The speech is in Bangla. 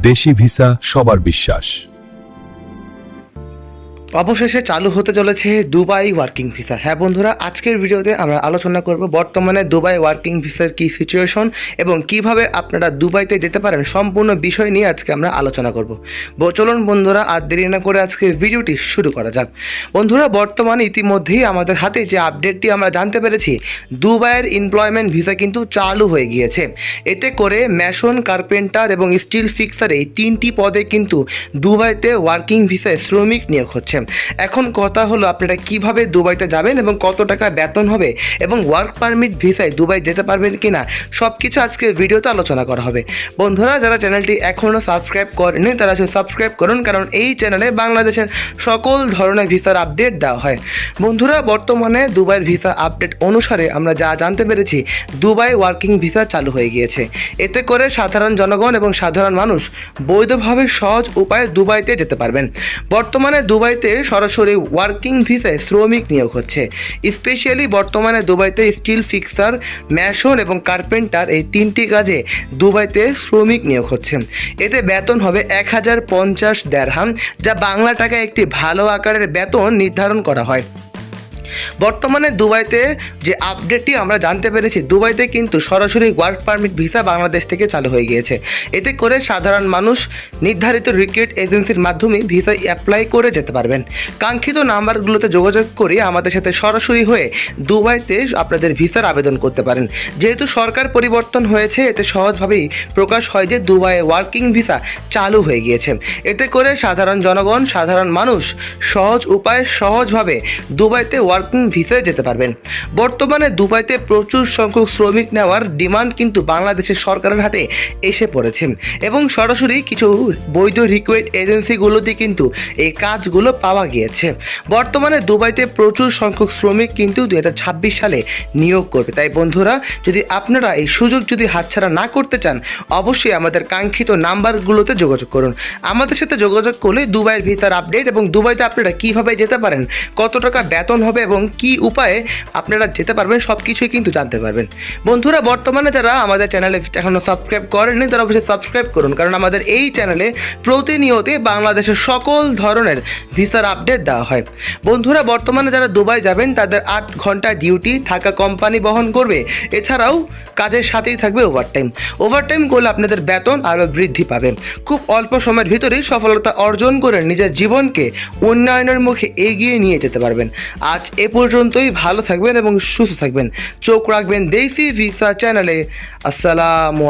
দেশি ভিসা সবার বিশ্বাস। অবশেষে চালু হতে চলেছে দুবাই ওয়ার্কিং ভিসা। হ্যাঁ বন্ধুরা, আজকের ভিডিওতে আমরা আলোচনা করব বর্তমানে দুবাই ওয়ার্কিং ভিসার কী সিচুয়েশন এবং কিভাবে আপনারা দুবাইতে যেতে পারেন, সম্পূর্ণ বিষয় নিয়ে আজকে আমরা আলোচনা করব। চলুন বন্ধুরা, আর দেরি না করে আজকের ভিডিওটি শুরু করা যাক। বন্ধুরা, বর্তমানে ইতিমধ্যেই আমাদের হাতে যে আপডেটটি আমরা জানতে পেরেছি, দুবাইয়ের এমপ্লয়মেন্ট ভিসা কিন্তু চালু হয়ে গিয়েছে। এতে করে ম্যাসন, কার্পেন্টার এবং স্টিল ফিক্সার এই তিনটি পদে কিন্তু দুবাইতে ওয়ার্কিং ভিসায় শ্রমিক নিয়োগ হচ্ছে। এখন কথা হলো আপনারা কিভাবে দুবাইতে যাবেন এবং কত টাকা বেতন হবে এবং ওয়ার্ক পারমিট ভিসায় দুবাই যেতে পারবেন কিনা, সব কিছু আজকে ভিডিওতে আলোচনা করা হবে। বন্ধুরা, যারা চ্যানেলটি এখনও সাবস্ক্রাইব করেনি তারা সাবস্ক্রাইব করুন, কারণ এই চ্যানেলে বাংলাদেশের সকল ধরনের ভিসার আপডেট দেওয়া হয়। বন্ধুরা, বর্তমানে দুবাইয়ের ভিসা আপডেট অনুসারে আমরা যা জানতে পেরেছি, দুবাই ওয়ার্কিং ভিসা চালু হয়ে গিয়েছে। এতে করে সাধারণ জনগণ এবং সাধারণ মানুষ বৈধভাবে সহজ উপায়ে দুবাইতে যেতে পারবেন। বর্তমানে দুবাইতে সরাসরি ওয়ার্কিং ভিসায় শ্রমিক নিয়োগ হচ্ছে। স্পেশালি বর্তমানে দুবাইতে স্টিল ফিক্সার, ম্যাসন এবং কার্পেন্টার এই তিনটি কাজে দুবাইতে শ্রমিক নিয়োগ হচ্ছে। এতে বেতন হবে 1050 দিরহাম, যা বাংলা টাকায় একটি ভালো আকারের বেতন নির্ধারণ করা হয়। বর্তমানে দুবাইতে যে আপডেটটি আমরা জানতে পেরেছি, দুবাইতে কিন্তু সরাসরি ওয়ার্ক পারমিট ভিসা বাংলাদেশ থেকে চালু হয়ে গিয়েছে। এতে করে সাধারণ মানুষ নির্ধারিত রিক্রুট এজেন্সির মাধ্যমে ভিসা অ্যাপ্লাই করে যেতে পারবেন। কাঙ্ক্ষিত নাম্বারগুলোতে যোগাযোগ করে আমাদের সাথে সরাসরি হয়ে দুবাইতে আপনাদের ভিসার আবেদন করতে পারেন। যেহেতু সরকার পরিবর্তন হয়েছে, এতে সহজভাবেই প্রকাশ হয় যে দুবাইয়ে ওয়ার্কিং ভিসা চালু হয়ে গিয়েছে। এতে করে সাধারণ জনগণ, সাধারণ মানুষ সহজ উপায়ে সহজভাবে দুবাইতে ওয়ার্কিং ভিসায় যেতে পারবেন। বর্তমানে দুবাইতে প্রচুর সংখ্যক শ্রমিক নেওয়ার ডিমান্ড কিন্তু বাংলাদেশের সরকারের হাতে এসে পড়েছে এবং সরাসরি কিছু বৈধ রিক্রুট এজেন্সিগুলোতে কিন্তু এই কাজগুলো পাওয়া গিয়েছে। বর্তমানে দুবাইতে প্রচুর সংখ্যক শ্রমিক কিন্তু 2026 সালে নিয়োগ করবে। তাই বন্ধুরা, যদি আপনারা এই সুযোগ হাতছাড়া না করতে চান, অবশ্যই আমাদের কাঙ্ক্ষিত নাম্বারগুলোতে যোগাযোগ করুন। আমাদের সাথে যোগাযোগ করলে দুবাইয়ের ভিসার আপডেট এবং দুবাইতে আপনারা কীভাবে যেতে পারেন, কত টাকা বেতন হবে এবং কি উপায়ে আপনারা যেতে পারবেন, সব কিছুই কিন্তু জানতে পারবেন। বন্ধুরা, বর্তমানে যারা আমাদের চ্যানেলে এখনও সাবস্ক্রাইব করেননি তারা অবশ্যই সাবস্ক্রাইব করুন, কারণ আমাদের এই চ্যানেলে প্রতিনিয়ত বাংলাদেশের সকল ধরনের ভিসার আপডেট দেওয়া হয়। বন্ধুরা, বর্তমানে যারা দুবাই যাবেন তাদের 8 ঘন্টা ডিউটি থাকা কোম্পানি বহন করবে। এছাড়াও কাজের সাথেই থাকবে ওভারটাইম করলে আপনাদের বেতন আরও বৃদ্ধি পাবে। খুব অল্প সময়ের ভিতরেই সফলতা অর্জন করে নিজের জীবনকে উন্নয়নের মুখে এগিয়ে নিয়ে যেতে পারবেন। আজ এ পর্যন্তই। ভালো থাকবেন এবং সুস্থ থাকবেন। চোখ রাখবেন দেশি ভিসা চ্যানেলে। আসসালামু